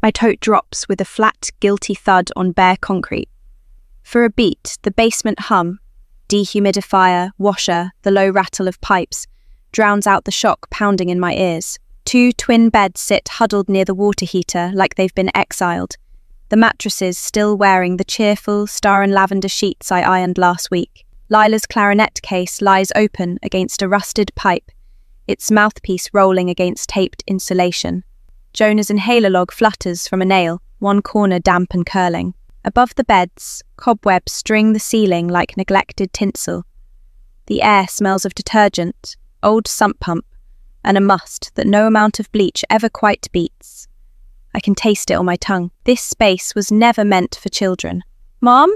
My tote drops with a flat, guilty thud on bare concrete. For a beat, the basement hum, dehumidifier, washer, the low rattle of pipes, drowns out the shock pounding in my ears. 2 twin beds sit huddled near the water heater like they've been exiled, the mattresses still wearing the cheerful star and lavender sheets I ironed last week. Lila's clarinet case lies open against a rusted pipe, its mouthpiece rolling against taped insulation. Jonah's inhaler log flutters from a nail, one corner damp and curling. Above the beds, cobwebs string the ceiling like neglected tinsel. The air smells of detergent, old sump pump, and a must that no amount of bleach ever quite beats. I can taste it on my tongue. This space was never meant for children. Mom?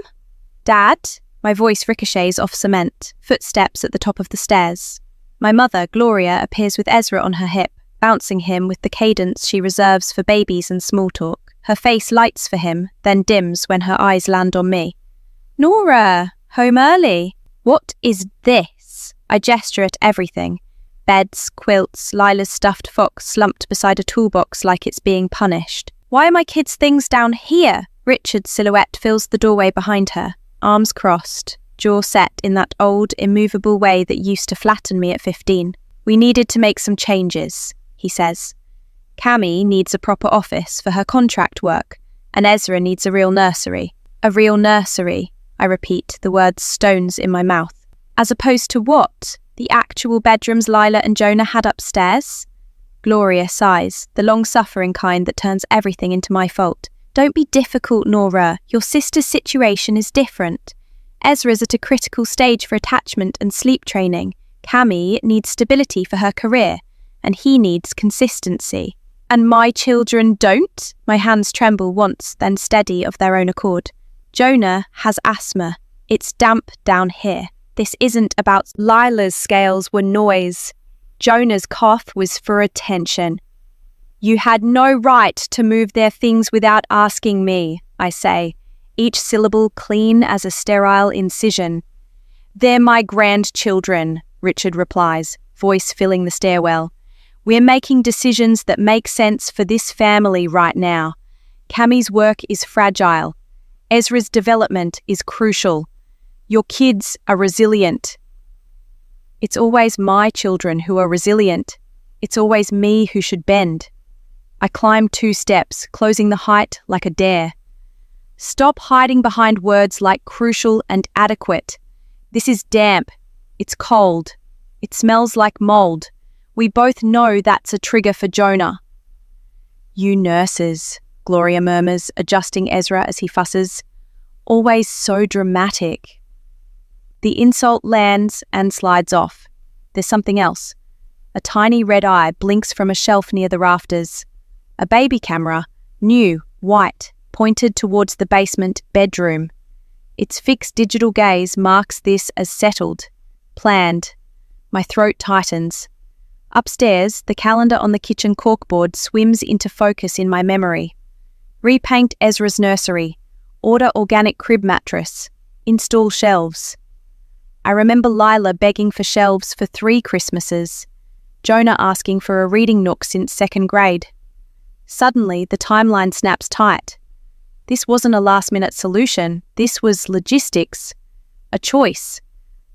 Dad? My voice ricochets off cement, footsteps at the top of the stairs. My mother, Gloria, appears with Ezra on her hip, bouncing him with the cadence she reserves for babies and small talk. Her face lights for him, then dims when her eyes land on me. Nora, home early. What is this? I gesture at everything. Beds, quilts, Lila's stuffed fox slumped beside a toolbox like it's being punished. Why are my kids' things down here? Richard's silhouette fills the doorway behind her, arms crossed, jaw set in that old, immovable way that used to flatten me at 15. We needed to make some changes, he says. Cammy needs a proper office for her contract work, and Ezra needs a real nursery. A real nursery, I repeat, the words stones in my mouth. As opposed to what? The actual bedrooms Lila and Jonah had upstairs? Gloria sighs, the long-suffering kind that turns everything into my fault. Don't be difficult, Nora. Your sister's situation is different. Ezra's at a critical stage for attachment and sleep training. Cammy needs stability for her career, and he needs consistency. And my children don't? My hands tremble once, then steady of their own accord. Jonah has asthma. It's damp down here. This isn't about Lila's scales were noise. Jonah's cough was for attention. You had no right to move their things without asking me, I say, each syllable clean as a sterile incision. They're my grandchildren, Richard replies, voice filling the stairwell. We're making decisions that make sense for this family right now. Cammy's work is fragile. Ezra's development is crucial. Your kids are resilient. It's always my children who are resilient. It's always me who should bend. I climb 2 steps, closing the height like a dare. Stop hiding behind words like crucial and adequate. This is damp. It's cold. It smells like mold. We both know that's a trigger for Jonah. You nurses, Gloria murmurs, adjusting Ezra as he fusses. Always so dramatic. The insult lands and slides off. There's something else. A tiny red eye blinks from a shelf near the rafters. A baby camera, new, white, pointed towards the basement bedroom. Its fixed digital gaze marks this as settled, planned. My throat tightens. Upstairs, the calendar on the kitchen corkboard swims into focus in my memory. Repaint Ezra's nursery. Order organic crib mattress. Install shelves. I remember Lila begging for shelves for 3 Christmases. Jonah asking for a reading nook since 2nd grade. Suddenly, the timeline snaps tight. This wasn't a last-minute solution. This was logistics. A choice.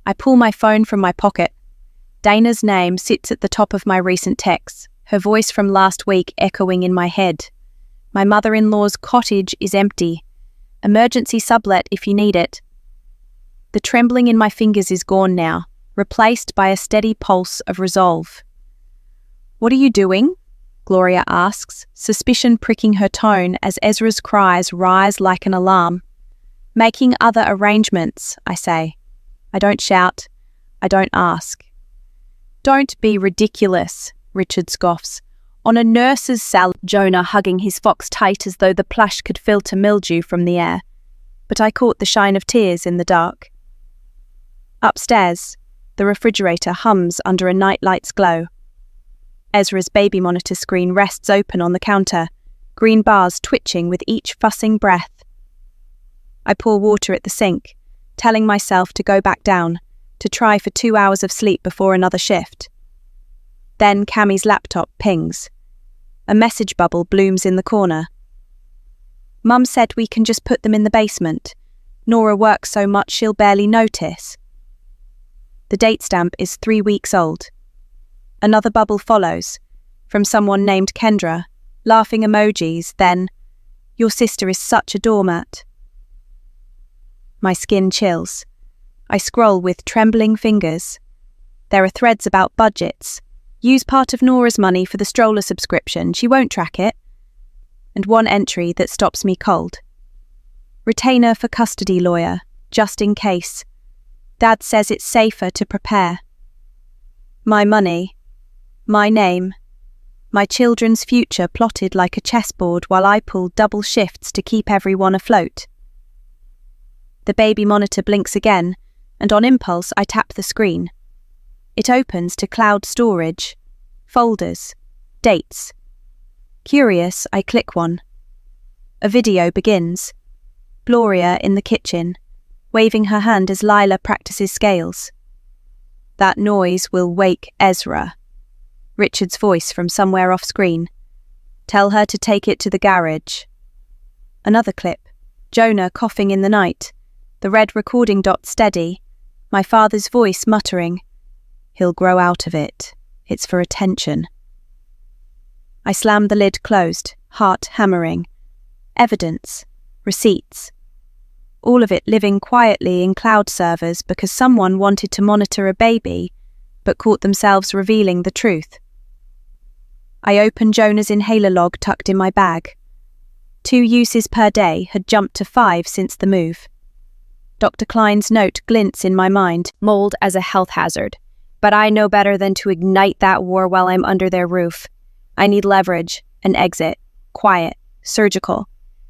I pull my phone from my pocket. Dana's name sits at the top of my recent texts, her voice from last week echoing in my head. My mother-in-law's cottage is empty. Emergency sublet if you need it. The trembling in my fingers is gone now, replaced by a steady pulse of resolve. What are you doing? Gloria asks, suspicion pricking her tone as Ezra's cries rise like an alarm. Making other arrangements, I say. I don't shout. I don't ask. Don't be ridiculous, Richard scoffs. On a nurse's salad, Jonah hugging his fox tight as though the plush could filter mildew from the air. But I caught the shine of tears in the dark. Upstairs, the refrigerator hums under a nightlight's glow. Ezra's baby monitor screen rests open on the counter, green bars twitching with each fussing breath. I pour water at the sink, telling myself to go back down, to try for 2 hours of sleep before another shift. Then Cammy's laptop pings. A message bubble blooms in the corner. Mum said we can just put them in the basement. Nora works so much she'll barely notice. The date stamp is 3 weeks old. Another bubble follows, from someone named Kendra, laughing emojis, then, "Your sister is such a doormat." My skin chills. I scroll with trembling fingers. There are threads about budgets. Use part of Nora's money for the stroller subscription, she won't track it. And one entry that stops me cold. Retainer for custody lawyer, just in case. Dad says it's safer to prepare. My money, my name, my children's future plotted like a chessboard while I pull double shifts to keep everyone afloat. The baby monitor blinks again, and on impulse I tap the screen. It opens to cloud storage, folders, dates. Curious, I click one. A video begins. Gloria in the kitchen, waving her hand as Lila practices scales. "That noise will wake Ezra." Richard's voice from somewhere off screen. "Tell her to take it to the garage." Another clip. Jonah coughing in the night. The red recording dot steady. My father's voice muttering. "He'll grow out of it. It's for attention." I slam the lid closed, heart hammering. Evidence. Receipts. All of it living quietly in cloud servers because someone wanted to monitor a baby, but caught themselves revealing the truth. I open Jonah's inhaler log tucked in my bag. 2 uses per day had jumped to 5 since the move. Dr. Klein's note glints in my mind, mold as a health hazard. But I know better than to ignite that war while I'm under their roof. I need leverage, an exit, quiet, surgical,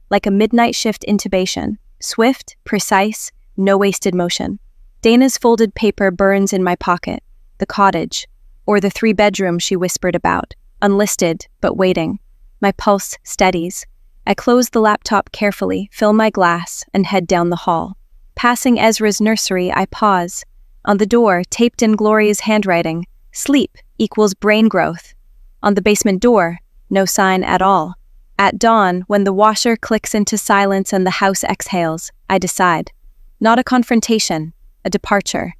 like a midnight shift intubation, swift, precise, no wasted motion. Dana's folded paper burns in my pocket, the cottage, or the 3-bedroom she whispered about, unlisted but waiting. My pulse steadies. I close the laptop carefully, fill my glass, and head down the hall. Passing Ezra's nursery, I pause. On the door, taped in Gloria's handwriting, "Sleep equals brain growth." On the basement door, no sign at all. At dawn, when the washer clicks into silence and the house exhales, I decide. Not a confrontation, a departure.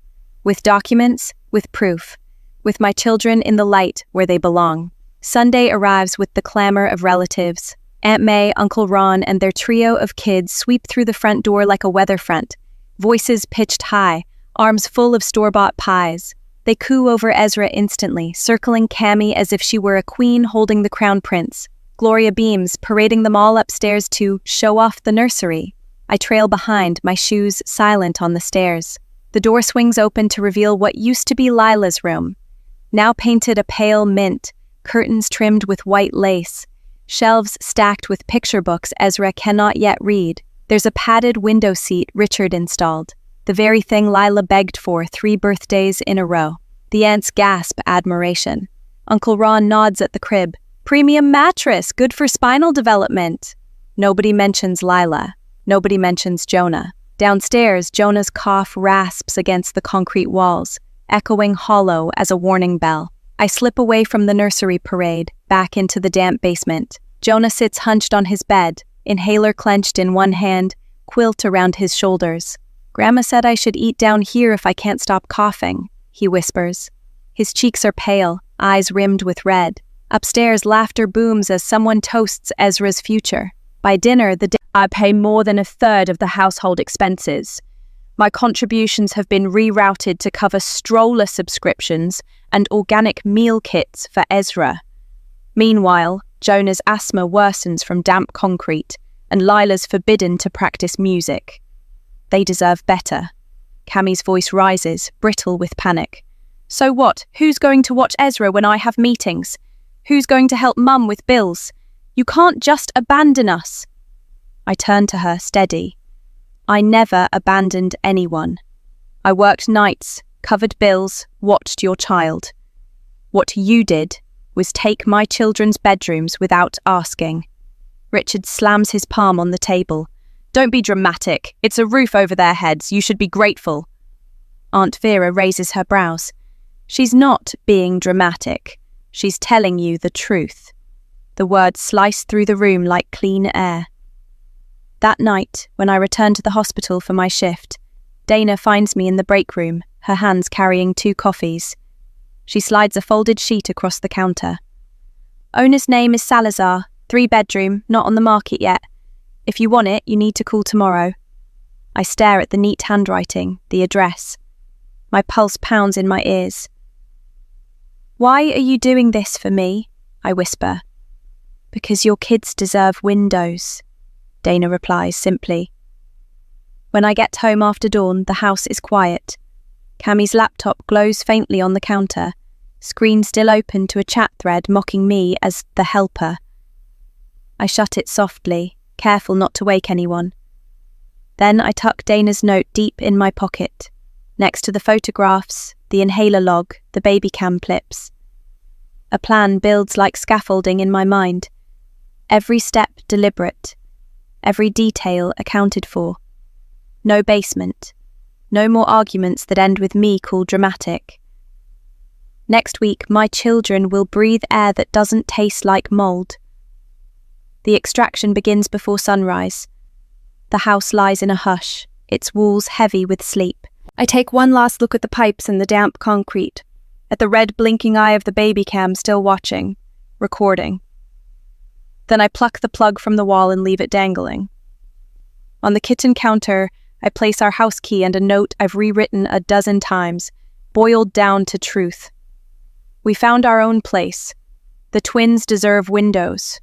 With documents, with proof. With my children in the light where they belong. Sunday arrives with the clamor of relatives. Aunt May, Uncle Ron, and their trio of kids sweep through the front door like a weather front. Voices pitched high, arms full of store-bought pies. They coo over Ezra instantly, circling Cammy as if she were a queen holding the crown prince. Gloria beams, parading them all upstairs to show off the nursery. I trail behind, my shoes silent on the stairs. The door swings open to reveal what used to be Lila's room. Now painted a pale mint, curtains trimmed with white lace, shelves stacked with picture books Ezra cannot yet read. There's a padded window seat Richard installed. The very thing Lila begged for 3 birthdays in a row. The aunts gasp admiration. Uncle Ron nods at the crib. "Premium mattress, good for spinal development." Nobody mentions Lila. Nobody mentions Jonah. Downstairs, Jonah's cough rasps against the concrete walls, echoing hollow as a warning bell. I slip away from the nursery parade, back into the damp basement. Jonah sits hunched on his bed, inhaler clenched in one hand, quilt around his shoulders. "Grandma said I should eat down here if I can't stop coughing," he whispers. His cheeks are pale, eyes rimmed with red. Upstairs, laughter booms as someone toasts Ezra's future. By dinner, I pay more than 1/3 of the household expenses. My contributions have been rerouted to cover stroller subscriptions and organic meal kits for Ezra. Meanwhile, Jonah's asthma worsens from damp concrete, and Lila's forbidden to practice music. They deserve better. Cammy's voice rises, brittle with panic. "So what? Who's going to watch Ezra when I have meetings? Who's going to help Mum with bills? You can't just abandon us." I turn to her, steady. "I never abandoned anyone. I worked nights, covered bills, watched your child. What you did was take my children's bedrooms without asking." Richard slams his palm on the table. "Don't be dramatic. It's a roof over their heads. You should be grateful." Aunt Vera raises her brows. "She's not being dramatic. She's telling you the truth." The words slice through the room like clean air. That night, when I return to the hospital for my shift, Dana finds me in the break room, her hands carrying 2 coffees. She slides a folded sheet across the counter. Owner's name is Salazar, 3-bedroom, not on the market yet. If you want it, you need to call tomorrow. I stare at the neat handwriting, the address. My pulse pounds in my ears. Why are you doing this for me? I whisper. Because your kids deserve windows, Dana replies simply. When I get home after dawn, the house is quiet. Cammie's laptop glows faintly on the counter, screen still open to a chat thread mocking me as the helper. I shut it softly, careful not to wake anyone. Then I tuck Dana's note deep in my pocket, next to the photographs, the inhaler log, the baby cam clips. A plan builds like scaffolding in my mind, every step deliberate, every detail accounted for. No basement, no more arguments that end with me called dramatic. Next week, my children will breathe air that doesn't taste like mold. The extraction begins before sunrise. The house lies in a hush, its walls heavy with sleep. I take one last look at the pipes and the damp concrete, at the red blinking eye of the baby cam still watching, recording. Then I pluck the plug from the wall and leave it dangling. On the kitchen counter, I place our house key and a note I've rewritten a dozen times, boiled down to truth. We found our own place. The twins deserve windows.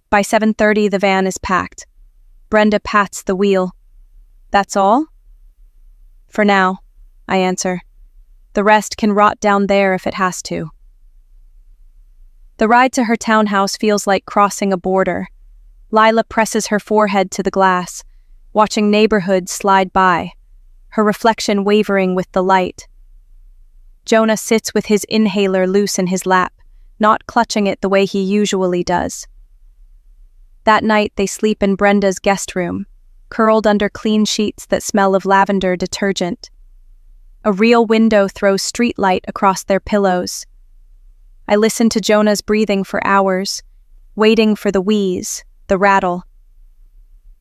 By 7:30, the van is packed. Brenda pats the wheel. That's all? For now, I answer. The rest can rot down there if it has to. The ride to her townhouse feels like crossing a border. Lila presses her forehead to the glass, watching neighborhoods slide by, her reflection wavering with the light. Jonah sits with his inhaler loose in his lap, not clutching it the way he usually does. That night they sleep in Brenda's guest room, curled under clean sheets that smell of lavender detergent. A real window throws street light across their pillows. I listen to Jonah's breathing for hours, waiting for the wheeze, the rattle.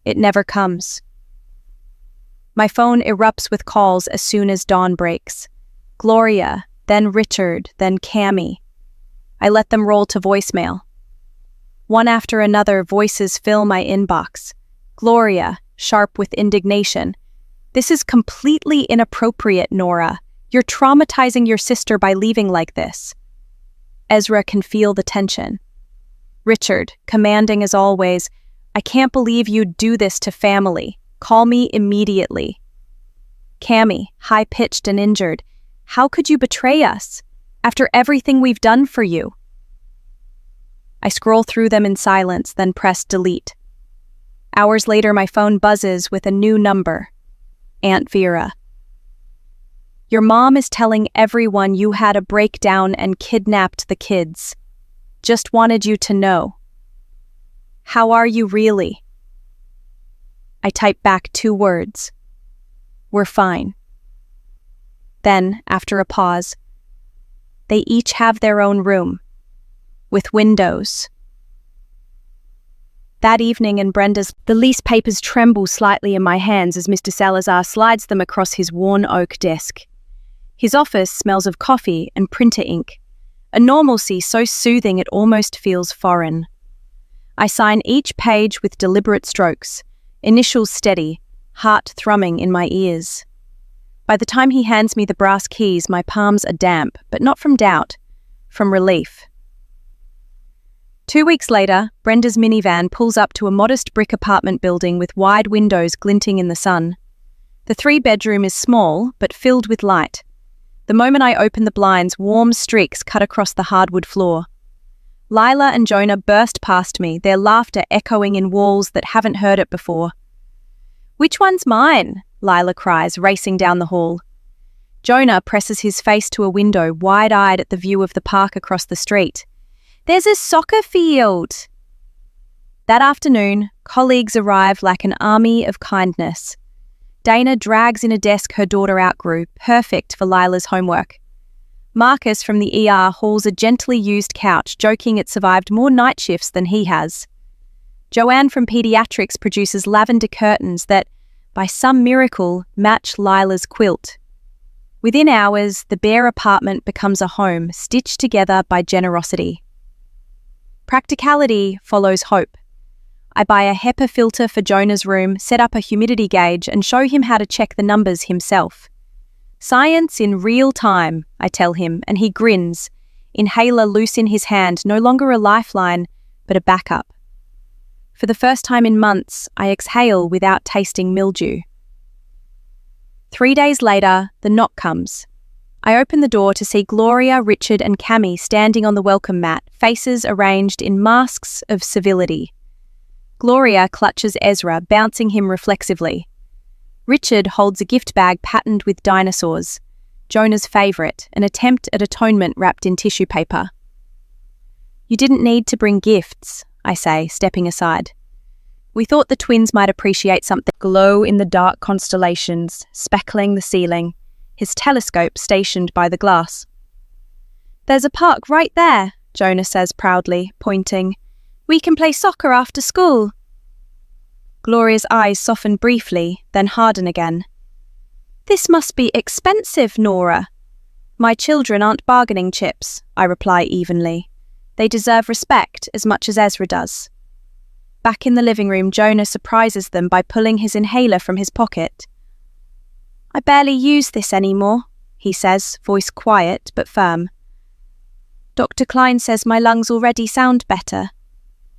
It never comes. My phone erupts with calls as soon as dawn breaks. Gloria, then Richard, then Cammie. I let them roll to voicemail. One after another, voices fill my inbox. Gloria, sharp with indignation. This is completely inappropriate, Nora. You're traumatizing your sister by leaving like this. Ezra can feel the tension. Richard, commanding as always, I can't believe you'd do this to family. Call me immediately. Cammie, high-pitched and injured. How could you betray us? After everything we've done for you? I scroll through them in silence, then press delete. Hours later, my phone buzzes with a new number. Aunt Vera. Your mom is telling everyone you had a breakdown and kidnapped the kids. Just wanted you to know. How are you really? I type back 2 words. We're fine. Then, after a pause, they each have their own room, with windows. That evening in Brenda's, the lease papers tremble slightly in my hands as Mr. Salazar slides them across his worn oak desk. His office smells of coffee and printer ink, a normalcy so soothing it almost feels foreign. I sign each page with deliberate strokes, initials steady, heart thrumming in my ears. By the time he hands me the brass keys, my palms are damp, but not from doubt, from relief. 2 weeks later, Brenda's minivan pulls up to a modest brick apartment building with wide windows glinting in the sun. The 3-bedroom is small, but filled with light. The moment I open the blinds, warm streaks cut across the hardwood floor. Lila and Jonah burst past me, their laughter echoing in walls that haven't heard it before. Which one's mine? Lila cries, racing down the hall. Jonah presses his face to a window, wide-eyed at the view of the park across the street. There's a soccer field! That afternoon, colleagues arrive like an army of kindness. Dana drags in a desk her daughter outgrew, perfect for Lila's homework. Marcus from the ER hauls a gently used couch, joking it survived more night shifts than he has. Joanne from Pediatrics produces lavender curtains that, by some miracle, match Lila's quilt. Within hours, the bare apartment becomes a home stitched together by generosity. Practicality follows hope. I buy a HEPA filter for Jonah's room, set up a humidity gauge, and show him how to check the numbers himself. Science in real time, I tell him, and he grins, inhaler loose in his hand, no longer a lifeline, but a backup. For the first time in months, I exhale without tasting mildew. 3 days later, the knock comes. I open the door to see Gloria, Richard, and Cammy standing on the welcome mat, faces arranged in masks of civility. Gloria clutches Ezra, bouncing him reflexively. Richard holds a gift bag patterned with dinosaurs, Jonah's favourite, an attempt at atonement wrapped in tissue paper. "You didn't need to bring gifts," I say, stepping aside. "We thought the twins might appreciate something." Glow in the dark constellations, speckling the ceiling, his telescope stationed by the glass. "There's a park right there," Jonah says proudly, pointing. "We can play soccer after school." Gloria's eyes soften briefly, then harden again. "This must be expensive, Nora." "My children aren't bargaining chips," I reply evenly. "They deserve respect as much as Ezra does." Back in the living room, Jonah surprises them by pulling his inhaler from his pocket. "I barely use this anymore," he says, voice quiet but firm. "Dr. Klein says my lungs already sound better."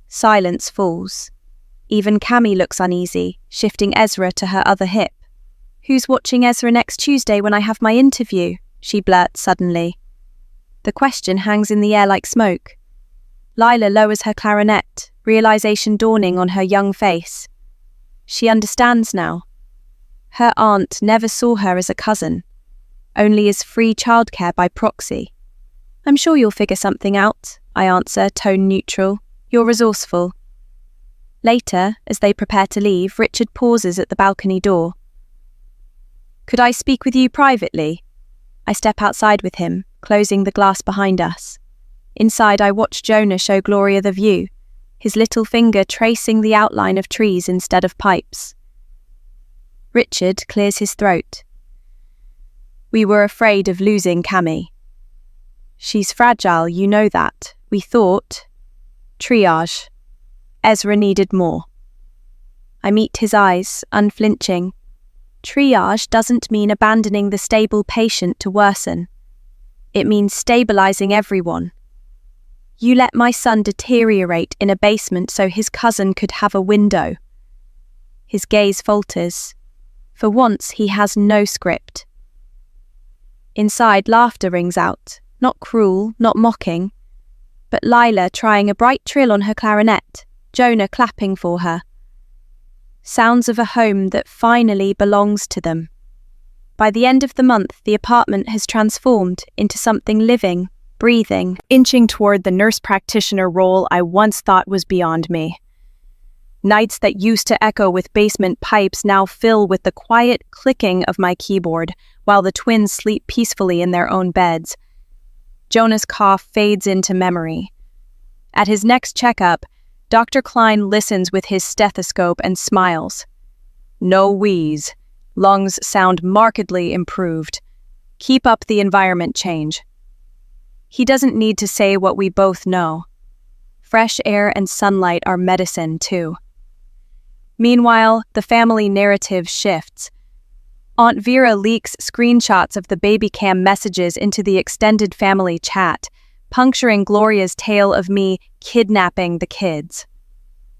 Silence falls. Even Cammy looks uneasy, shifting Ezra to her other hip. "Who's watching Ezra next Tuesday when I have my interview?" she blurts suddenly. The question hangs in the air like smoke. Lila lowers her clarinet, realization dawning on her young face. She understands now. Her aunt never saw her as a cousin, only as free childcare by proxy. "I'm sure you'll figure something out," I answer, tone neutral. "You're resourceful." Later, as they prepare to leave, Richard pauses at the balcony door. "Could I speak with you privately?" I step outside with him, closing the glass behind us. Inside, I watch Jonah show Gloria the view, his little finger tracing the outline of trees instead of pipes. Richard clears his throat. "We were afraid of losing Cammy." "She's fragile, you know that. We thought..." "Triage. Ezra needed more." I meet his eyes, unflinching. Triage doesn't mean abandoning the stable patient to worsen. It means stabilizing everyone. "You let my son deteriorate in a basement so his cousin could have a window." His gaze falters. For once, he has no script. Inside, laughter rings out, not cruel, not mocking, but Lila trying a bright trill on her clarinet, Jonah clapping for her. Sounds of a home that finally belongs to them. By the end of the month, the apartment has transformed into something living, breathing, inching toward the nurse practitioner role I once thought was beyond me. Nights that used to echo with basement pipes now fill with the quiet clicking of my keyboard, while the twins sleep peacefully in their own beds. Jonah's cough fades into memory. At his next checkup, Dr. Klein listens with his stethoscope and smiles. "No wheeze. Lungs sound markedly improved. Keep up the environment change." He doesn't need to say what we both know. Fresh air and sunlight are medicine, too. Meanwhile, the family narrative shifts. Aunt Vera leaks screenshots of the baby cam messages into the extended family chat, puncturing Gloria's tale of me kidnapping the kids.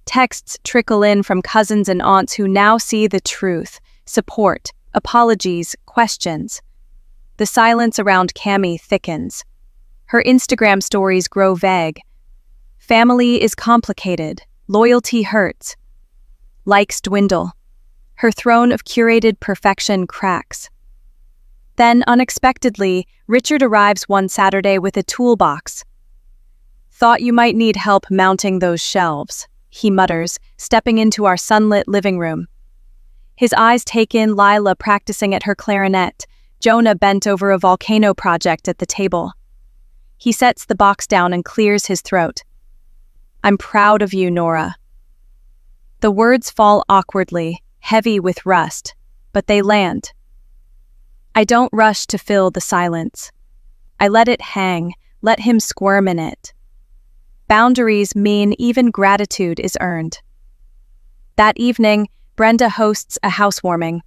Texts trickle in from cousins and aunts who now see the truth, support, apologies, questions. The silence around Cammy thickens. Her Instagram stories grow vague. Family is complicated. Loyalty hurts. Likes dwindle. Her throne of curated perfection cracks. Then, unexpectedly, Richard arrives one Saturday with a toolbox. "Thought you might need help mounting those shelves," he mutters, stepping into our sunlit living room. His eyes take in Lila practicing at her clarinet, Jonah bent over a volcano project at the table. He sets the box down and clears his throat. "I'm proud of you, Nora." The words fall awkwardly, heavy with rust, but they land. I don't rush to fill the silence. I let it hang, let him squirm in it. Boundaries mean even gratitude is earned. That evening, Brenda hosts a housewarming.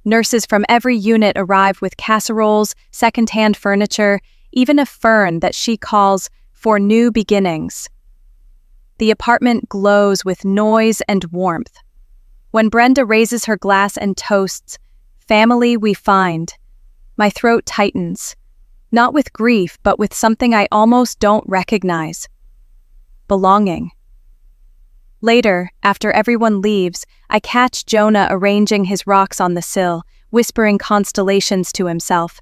Nurses from every unit arrive with casseroles, second-hand furniture, even a fern that she calls for new beginnings. The apartment glows with noise and warmth. When Brenda raises her glass and toasts, "Family we find," my throat tightens, not with grief, but with something I almost don't recognize. Belonging. Later, after everyone leaves, I catch Jonah arranging his rocks on the sill, whispering constellations to himself,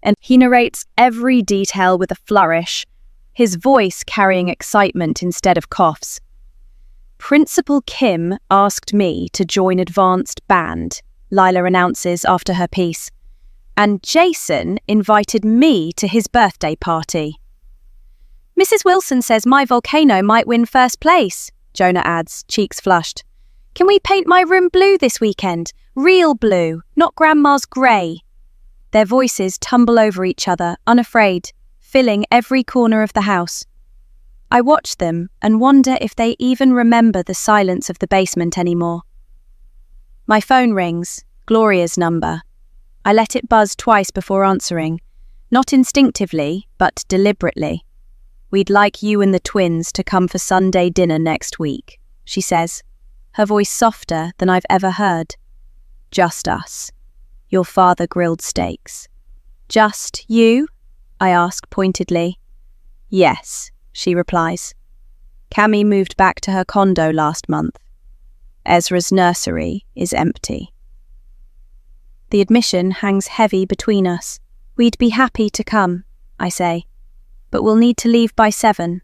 and he narrates every detail with a flourish, his voice carrying excitement instead of coughs. Principal Kim asked me to join advanced band, Lila announces after her piece, and Jason invited me to his birthday party. Mrs. Wilson says my volcano might win first place, Jonah adds, cheeks flushed. Can we paint my room blue this weekend? Real blue, not Grandma's grey. Their voices tumble over each other, unafraid, filling every corner of the house. I watch them and wonder if they even remember the silence of the basement anymore. My phone rings, Gloria's number. I let it buzz twice before answering, not instinctively, but deliberately. We'd like you and the twins to come for Sunday dinner next week, she says, her voice softer than I've ever heard. Just us. Your father grilled steaks. Just you? I ask pointedly. Yes, she replies. Cammy moved back to her condo last month. Ezra's nursery is empty. The admission hangs heavy between us. We'd be happy to come, I say, but we'll need to leave by 7.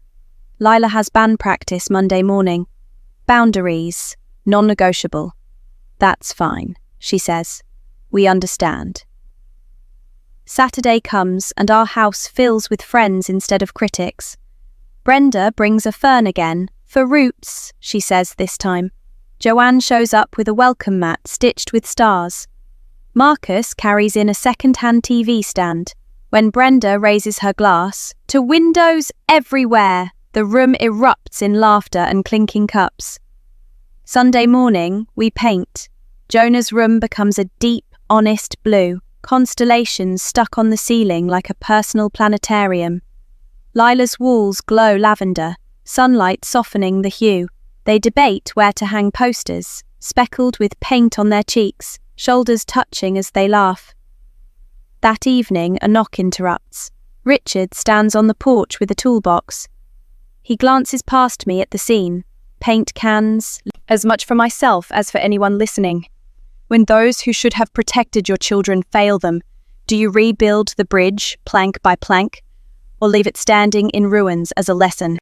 Lila has band practice Monday morning. Boundaries, non-negotiable. That's fine, she says. We understand. Saturday comes and our house fills with friends instead of critics. Brenda brings a fern again, for roots, she says this time. Joanne shows up with a welcome mat stitched with stars. Marcus carries in a second-hand TV stand. When Brenda raises her glass, to windows everywhere, the room erupts in laughter and clinking cups. Sunday morning, we paint. Jonah's room becomes a deep, honest blue, constellations stuck on the ceiling like a personal planetarium. Lila's walls glow lavender, sunlight softening the hue. They debate where to hang posters, speckled with paint on their cheeks, shoulders touching as they laugh. That evening, a knock interrupts. Richard stands on the porch with a toolbox. He glances past me at the scene, paint cans, as much for myself as for anyone listening. When those who should have protected your children fail them, do you rebuild the bridge, plank by plank, or leave it standing in ruins as a lesson?